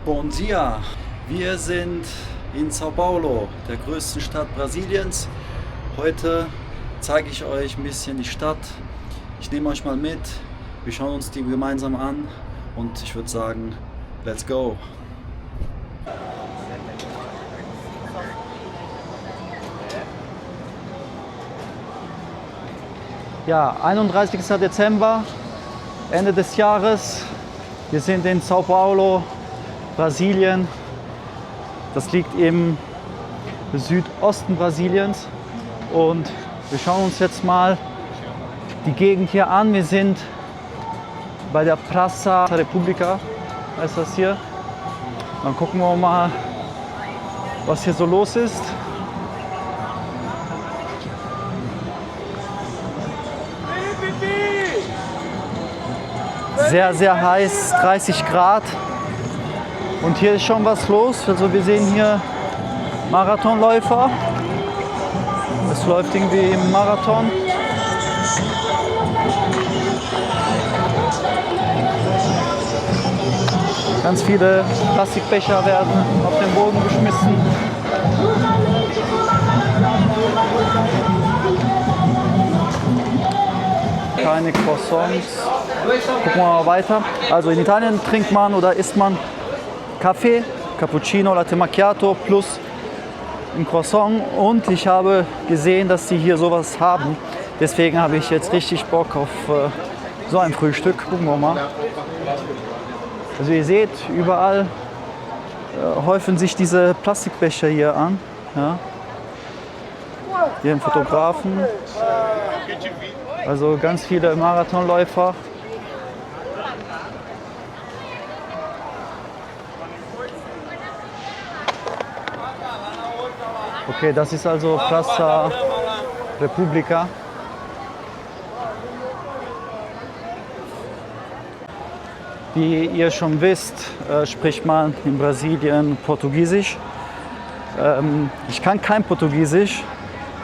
Bom dia! Wir sind in São Paulo, der größten Stadt Brasiliens. Heute zeige ich euch ein bisschen die Stadt. Ich nehme euch mal mit. Wir schauen uns die gemeinsam an und ich würde sagen, let's go! Ja, 31. Dezember, Ende des Jahres. Wir sind in São Paulo, Brasilien. Das liegt im Südosten Brasiliens. Und wir schauen uns jetzt mal die Gegend hier an. Wir sind bei der Praça República, heißt das hier. Dann gucken wir mal, was hier so los ist. Sehr, sehr heiß, 30 Grad. Und hier ist schon was los. Also wir sehen hier Marathonläufer. Es läuft irgendwie im Marathon. Ganz viele Plastikbecher werden auf den Boden geschmissen. Keine Croissants. Gucken wir mal weiter. Also in Italien trinkt man oder isst man Kaffee, Cappuccino, Latte Macchiato plus ein Croissant. Und ich habe gesehen, dass sie hier sowas haben. Deswegen habe ich jetzt richtig Bock auf so ein Frühstück. Gucken wir mal. Also ihr seht, überall häufen sich diese Plastikbecher hier an. Ja. Hier ein Fotografen. Also ganz viele Marathonläufer. Okay, das ist also Praça República. Wie ihr schon wisst, spricht man in Brasilien Portugiesisch. Ich kann kein Portugiesisch,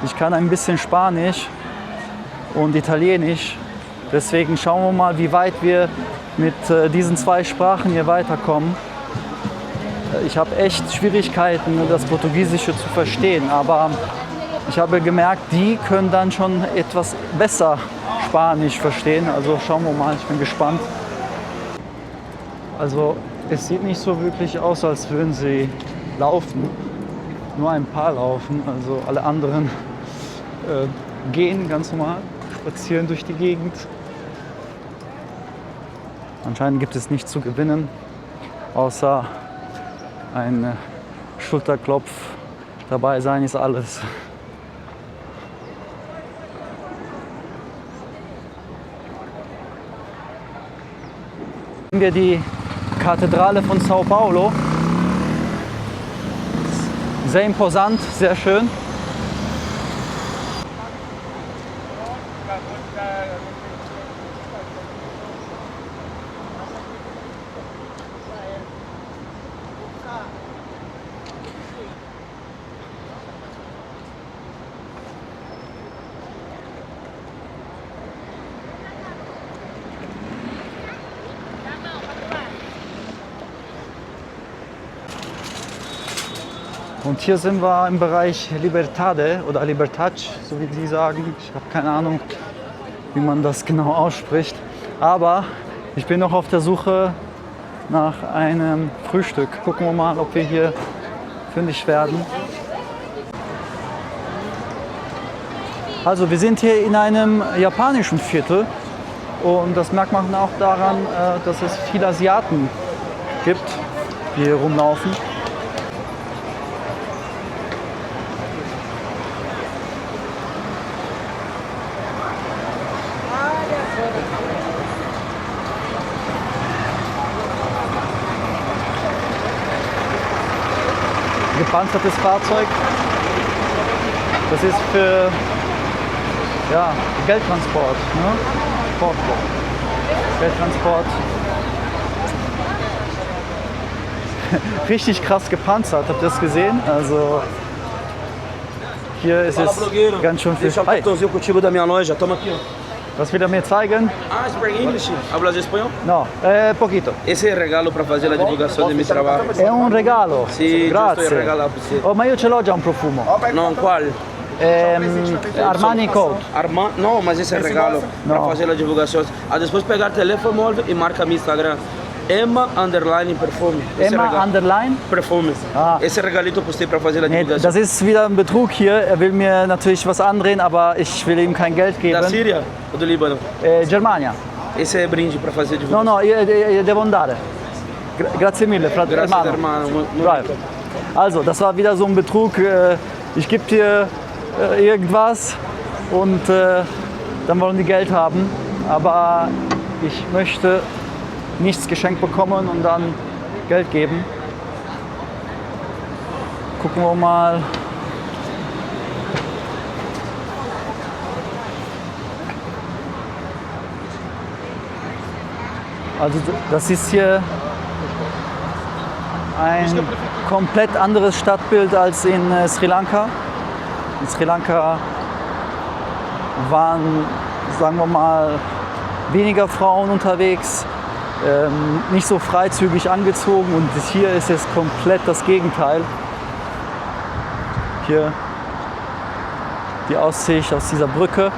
ich kann ein bisschen Spanisch und Italienisch. Deswegen schauen wir mal, wie weit wir mit diesen zwei Sprachen hier weiterkommen. Ich habe echt Schwierigkeiten, das Portugiesische zu verstehen, aber ich habe gemerkt, die können dann schon etwas besser Spanisch verstehen. Also schauen wir mal, ich bin gespannt. Also es sieht nicht so wirklich aus, als würden sie laufen. Nur ein paar laufen, also alle anderen gehen ganz normal, spazieren durch die Gegend. Anscheinend gibt es nichts zu gewinnen, außer ein Schulterklopf. Dabei sein ist alles. Sehen wir die Kathedrale von São Paulo. Sehr imposant, sehr schön. Und hier sind wir im Bereich Liberdade oder Libertad, so wie Sie sagen. Ich habe keine Ahnung, wie man das genau ausspricht. Aber ich bin noch auf der Suche nach einem Frühstück. Gucken wir mal, ob wir hier fündig werden. Also wir sind hier in einem japanischen Viertel. Und das merkt man auch daran, dass es viele Asiaten gibt, die hier rumlaufen. Gepanzertes Fahrzeug. Das ist für Geldtransport. Ne? Geldtransport. Richtig krass gepanzert, habt ihr das gesehen? Also hier ist es ganz schön viel. Deixa o cartãozinho contigo da minha loja, toma aqui, ó. Was will er mir zeigen? Ah, speak English. Hablas espanhol? No, poquito. Esse é regalo para fazer a divulgação do meu trabalho. È un regalo. Sì, giusto, è regalo per você. Oh, ma io ce l'ho già un profumo. Não, qual? Armani Code. Não, mas esse é regalo para Não. fazer a divulgação. Ah, depois pegar o telefone móvel e marca meu Instagram. Emma_Perfume. Esse Emma regalo. Underline. Perfume. Ah. Esse regalito postei para fazer a Nee, divulgação. das ist wieder ein Betrug hier. Er will mir natürlich was andrehen, aber ich will ihm kein Geld Da geben. Síria ou do Líbano? Germania. Esse é brinde para fazer a No, divulgação. no, io devo andare. Grazie mille, Grazie, hermano. hermano. Right. Also, das war wieder so ein Betrug. Ich gebe dir irgendwas und dann wollen die Geld haben. Aber ich möchte nichts geschenkt bekommen und dann Geld geben. Gucken wir mal. Also das ist hier ein komplett anderes Stadtbild als in Sri Lanka. In Sri Lanka waren, sagen wir mal, weniger Frauen unterwegs, nicht so freizügig angezogen, und hier ist es komplett das Gegenteil. Hier die Aussicht aus dieser Brücke.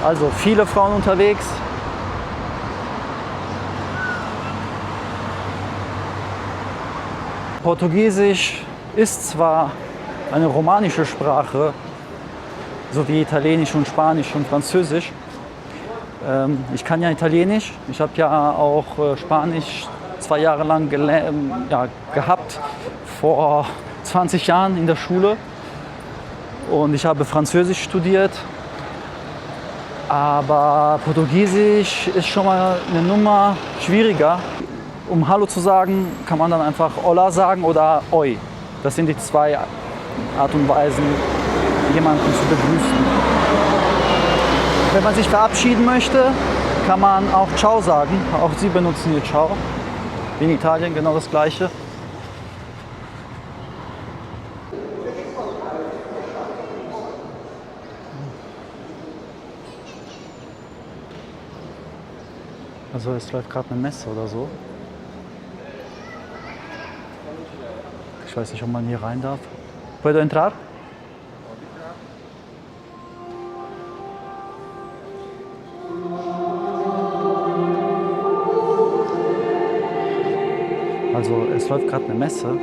Also viele Frauen unterwegs. Portugiesisch ist zwar eine romanische Sprache, so wie Italienisch und Spanisch und Französisch. Ich kann ja Italienisch, ich habe ja auch Spanisch 2 Jahre lang gehabt, vor 20 Jahren in der Schule, und ich habe Französisch studiert. Aber Portugiesisch ist schon mal eine Nummer schwieriger. Um Hallo zu sagen, kann man dann einfach Olá sagen oder Oi. Das sind die 2 Art und Weisen, jemanden zu begrüßen. Wenn man sich verabschieden möchte, kann man auch Ciao sagen. Auch sie benutzen hier Ciao. Wie in Italien genau das Gleiche. Also es läuft gerade eine Messe oder so. Ich weiß nicht, ob man hier rein darf. Puedo entrar? Also es läuft gerade eine Messe.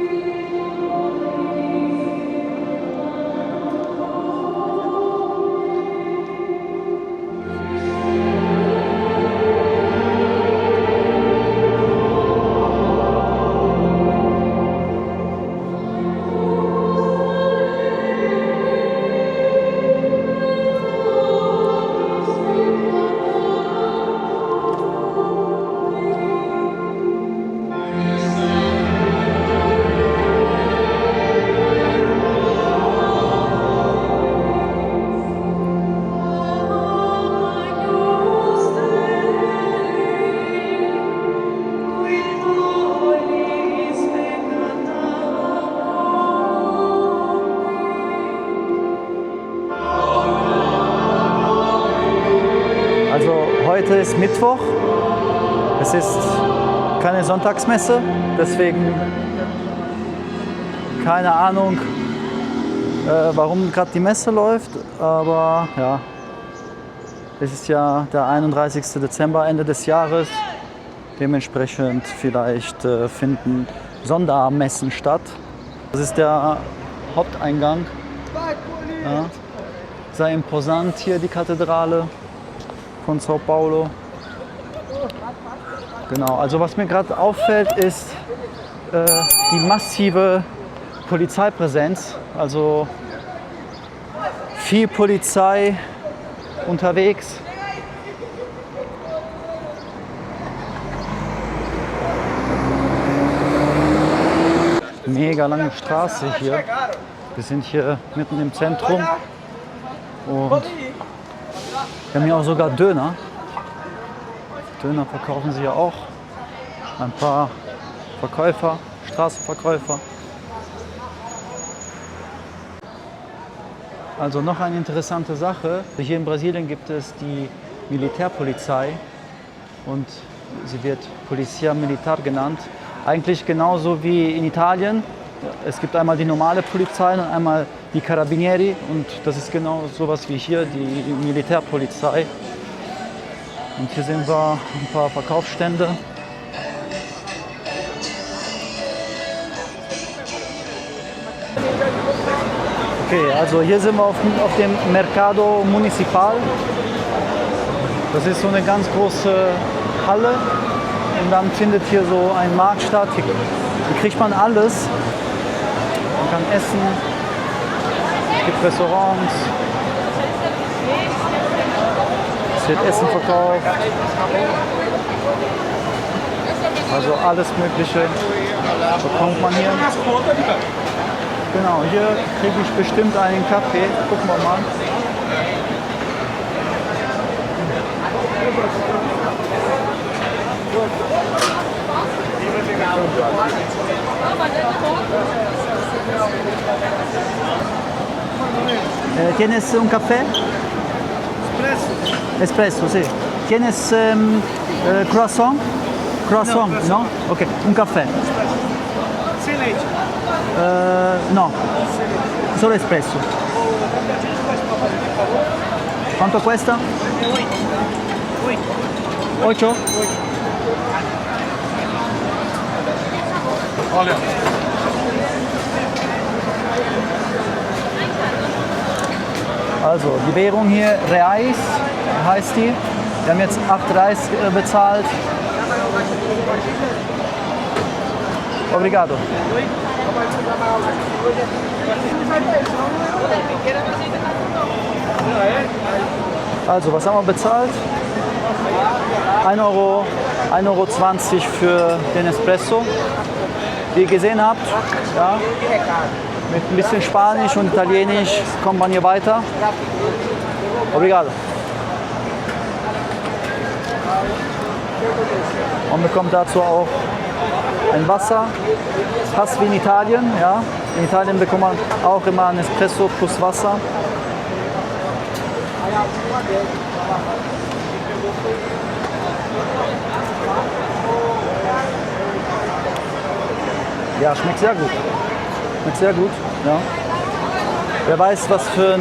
Heute ist Mittwoch, es ist keine Sonntagsmesse, deswegen keine Ahnung, warum gerade die Messe läuft, aber ja, es ist ja der 31. Dezember, Ende des Jahres, dementsprechend vielleicht finden Sondermessen statt. Das ist der Haupteingang, ja, sehr imposant hier die Kathedrale von São Paulo. Genau, also was mir gerade auffällt, ist die massive Polizeipräsenz. Also viel Polizei unterwegs. Mega lange Straße hier. Wir sind hier mitten im Zentrum und wir haben hier auch sogar Döner. Döner verkaufen sie ja auch. Ein paar Verkäufer, Straßenverkäufer. Also noch eine interessante Sache. Hier in Brasilien gibt es die Militärpolizei und sie wird Polizia Militar genannt. Eigentlich genauso wie in Italien. Es gibt einmal die normale Polizei und einmal die Carabinieri und das ist genau sowas wie hier, die Militärpolizei. Und hier sehen wir ein paar Verkaufsstände. Okay, also hier sind wir auf dem Mercado Municipal. Das ist so eine ganz große Halle und dann findet hier so ein Markt statt. Hier kriegt man alles. Man kann essen, es gibt Restaurants, es wird Essen verkauft. Also alles Mögliche bekommt man hier. Genau, hier kriege ich bestimmt einen Kaffee. Gucken wir mal. ¿Tienes un café? Espresso. Espresso, sí. ¿Tienes croissant? Croissant, no? Ok, un café. Sem leite. No, solo espresso. Quanto cuesta? 8? Olha. Also die Währung hier, Reais heißt die. Wir haben jetzt 8 Reais bezahlt. Obrigado. Also, was haben wir bezahlt? 1,20 € für den Espresso. Wie ihr gesehen habt, ja, mit ein bisschen Spanisch und Italienisch kommt man hier weiter. Obrigado. Und bekommt dazu auch ein Wasser, fast wie in Italien. Ja. In Italien bekommt man auch immer ein Espresso plus Wasser. Ja, schmeckt sehr gut. Schmeckt sehr gut. Ja. Wer weiß, was für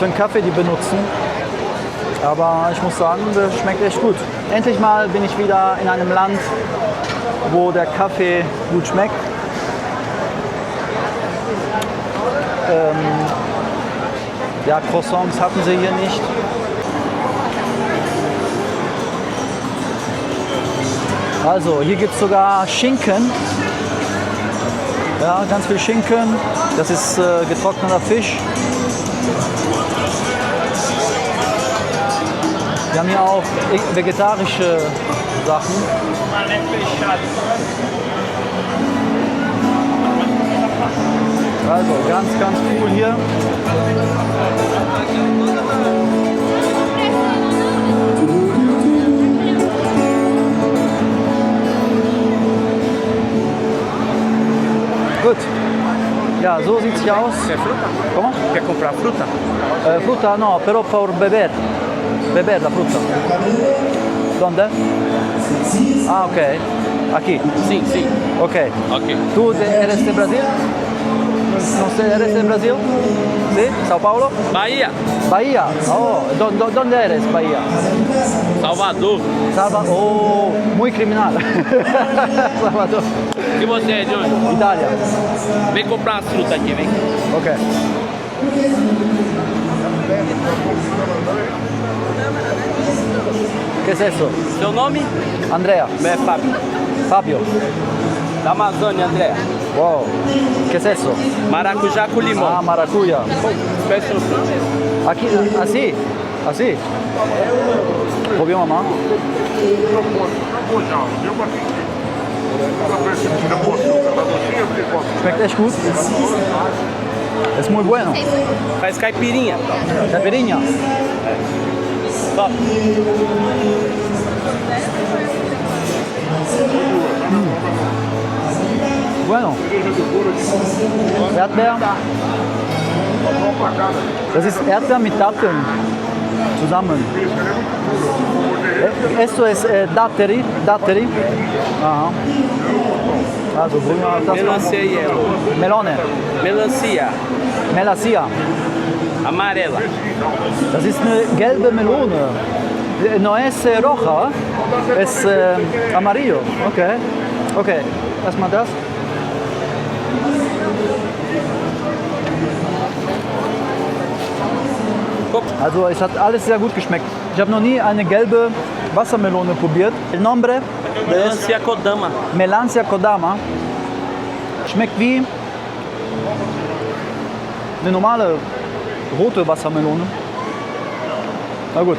einen Kaffee die benutzen. Aber ich muss sagen, das schmeckt echt gut. Endlich mal bin ich wieder in einem Land, wo der Kaffee gut schmeckt. Ja, Croissants hatten sie hier nicht. Also, hier gibt es sogar Schinken. Ja, ganz viel Schinken. Das ist getrockneter Fisch. Wir haben hier auch vegetarische Sachen. Also ganz, ganz cool hier. Gut. Ja, so sieht es aus. ¿Cómo? Quer comprar fruta? Fruta no, pero por beber. Beber la fruta. ¿Dónde? Ah, ok. Aquí. Sim, sim. Ok. Ok. ¿Tú eres de Brasil? No sé, ¿eres de Brasil? ¿Sí? ¿Sao Paulo? Bahia, Bahía. Oh, ¿dónde eres, Bahía? Salvador. Oh, muy criminal. Salvador. E você é de onde? Italia. Vem comprar as frutas aqui, vem. Ok. ¿Qué es eso? Seu nome? Andrea. Meu é Fábio. Fabio. Da Amazônia, André. Wow. ¿Qué es eso? Maracujá com limão. Ah, maracuya. Special fruit. Aquí, así. Así. Robió mamá. Schmeckt echt gut. Es muy bueno. Faz caipirinha. Caipirinha. Top. Bueno. Erdbeer. Das ist Erdbeer mit Datteln zusammen. Esto es datteri. Aha. Also grüner das Melancia yellow. Melone. Melancia. Melancia. Amarela. Das ist eine gelbe Melone. No es roja, es amarillo. Okay. Okay, erstmal das. Also es hat alles sehr gut geschmeckt. Ich habe noch nie eine gelbe Wassermelone probiert. El nombre Melancia Kodama. Melancia Kodama. Schmeckt wie eine normale rote Wassermelone. Na gut,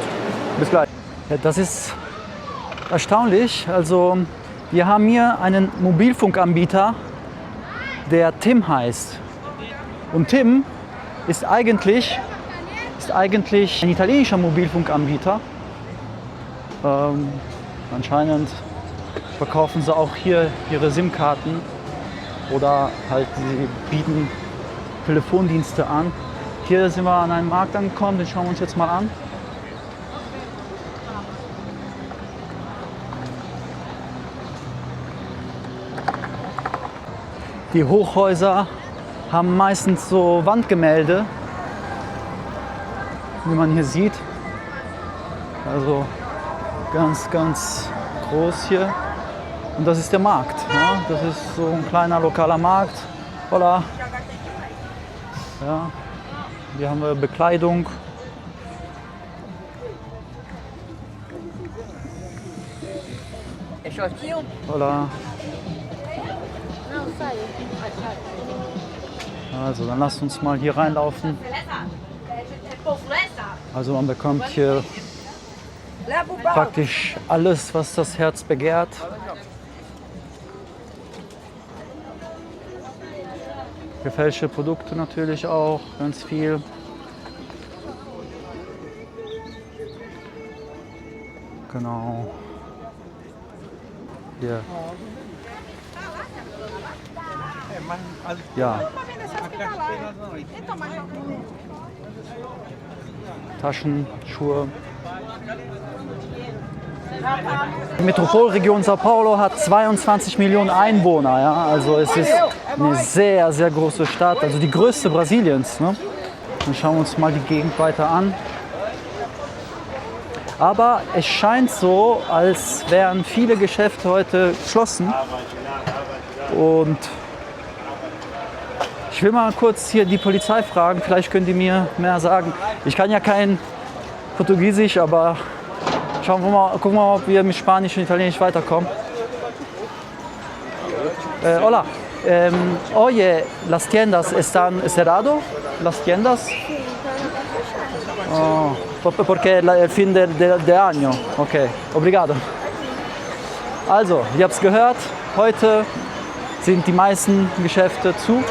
bis gleich. Ja, das ist erstaunlich. Also wir haben hier einen Mobilfunkanbieter, der Tim heißt. Und Tim ist eigentlich ein italienischer Mobilfunkanbieter. Anscheinend verkaufen sie auch hier ihre SIM-Karten oder halt sie bieten Telefondienste an. Hier sind wir an einem Markt angekommen, den schauen wir uns jetzt mal an. Die Hochhäuser haben meistens so Wandgemälde, wie man hier sieht. Also ganz, ganz groß hier. Und das ist der Markt. Ja? Das ist so ein kleiner lokaler Markt. Hola. Ja. Hier haben wir Bekleidung. Hola. Also dann lasst uns mal hier reinlaufen. Also man bekommt hier praktisch alles, was das Herz begehrt. Gefälschte Produkte natürlich auch, ganz viel. Genau. Hier. Ja. Taschen, Schuhe. Die Metropolregion Sao Paulo hat 22 Millionen Einwohner. Ja? Also es ist eine sehr, sehr große Stadt, also die größte Brasiliens. Ne? Dann schauen wir uns mal die Gegend weiter an. Aber es scheint so, als wären viele Geschäfte heute geschlossen. Und ich will mal kurz hier die Polizei fragen, vielleicht können die mir mehr sagen. Ich kann ja kein Portugiesisch, aber schauen wir mal, gucken wir mal, ob wir mit Spanisch und Italienisch weiterkommen. Hola, oye, las tiendas están cerrado? Las tiendas? Oh, porque el fin de año. Okay, obrigado. Also, ihr habt es gehört, heute sind die meisten Geschäfte zu.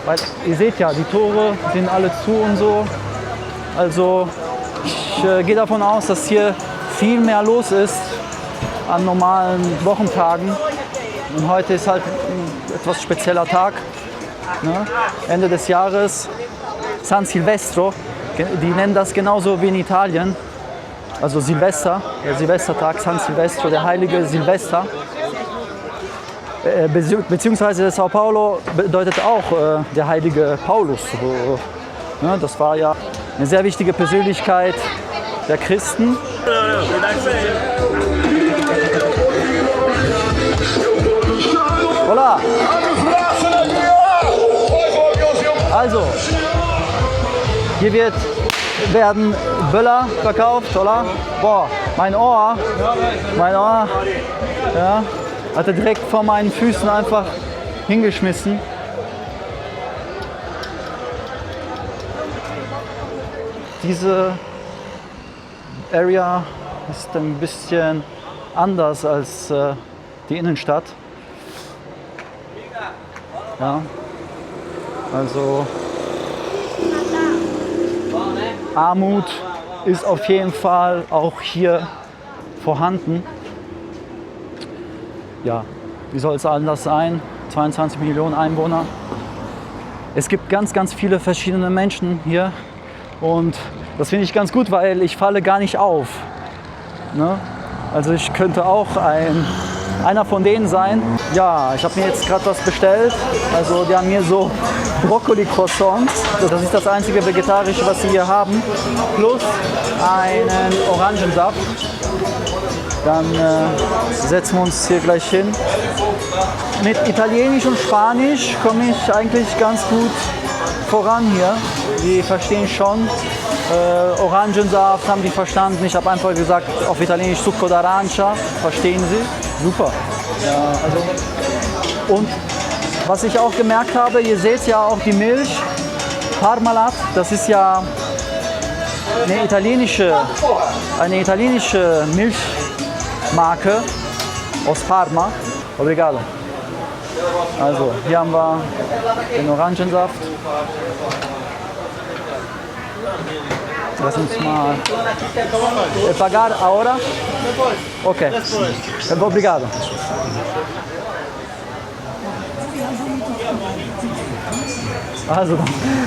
Weil ihr seht ja, die Tore sind alle zu und so. Also ich gehe davon aus, dass hier viel mehr los ist an normalen Wochentagen. Und heute ist halt ein etwas spezieller Tag. Ne? Ende des Jahres, San Silvestro. Die nennen das genauso wie in Italien. Also Silvester, der Silvestertag, San Silvestro, der heilige Silvester. Beziehungsweise Sao Paulo bedeutet auch der heilige Paulus. Ne, das war ja eine sehr wichtige Persönlichkeit der Christen. Hola. Also, hier werden Böller verkauft. Hola. Boah, mein Ohr, ja. Hat er direkt vor meinen Füßen einfach hingeschmissen. Diese Area ist ein bisschen anders als die Innenstadt. Ja, also Armut ist auf jeden Fall auch hier vorhanden. Ja, wie soll es anders sein? 22 Millionen Einwohner. Es gibt ganz, ganz viele verschiedene Menschen hier und das finde ich ganz gut, weil ich falle gar nicht auf. Ne? Also ich könnte auch einer von denen sein. Ja, ich habe mir jetzt gerade was bestellt. Also die haben hier so Brokkoli-Croissants. Das ist das einzige Vegetarische, was sie hier haben. Plus einen Orangensaft. Dann setzen wir uns hier gleich hin. Mit Italienisch und Spanisch komme ich eigentlich ganz gut voran hier. Die verstehen schon. Orangensaft haben die verstanden. Ich habe einfach gesagt auf Italienisch Succo d'Arancia. Verstehen sie? Super. Ja, also. Und was ich auch gemerkt habe, ihr seht ja auch die Milch. Parmalat, das ist ja eine italienische Milchmarke aus Parma. Obrigado. Also, hier haben wir den Orangensaft. Lass uns mal. Pagar ahora? Okay. Obrigado. Also, dann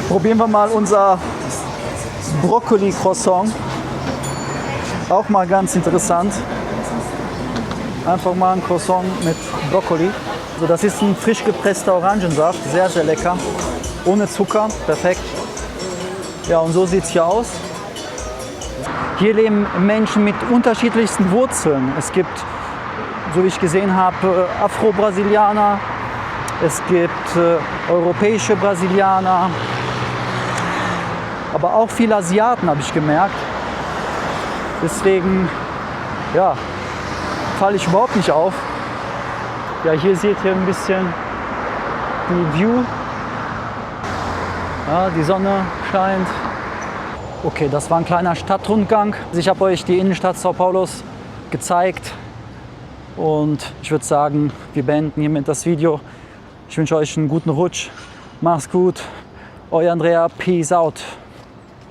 probieren wir mal unser Brokkoli-Croissant. Auch mal ganz interessant. Einfach mal ein Croissant mit Brokkoli. Also das ist ein frisch gepresster Orangensaft, sehr, sehr lecker. Ohne Zucker, perfekt. Ja, und so sieht es hier aus. Hier leben Menschen mit unterschiedlichsten Wurzeln. Es gibt, so wie ich gesehen habe, Afro-Brasilianer, es gibt europäische Brasilianer, aber auch viele Asiaten, habe ich gemerkt. Deswegen, ja, falle ich überhaupt nicht auf. Ja, hier seht ihr ein bisschen die View. Ja, die Sonne scheint. Okay, das war ein kleiner Stadtrundgang. Ich habe euch die Innenstadt São Paulos gezeigt. Und ich würde sagen, wir beenden hiermit das Video. Ich wünsche euch einen guten Rutsch. Macht's gut. Euer Andrea. Peace out.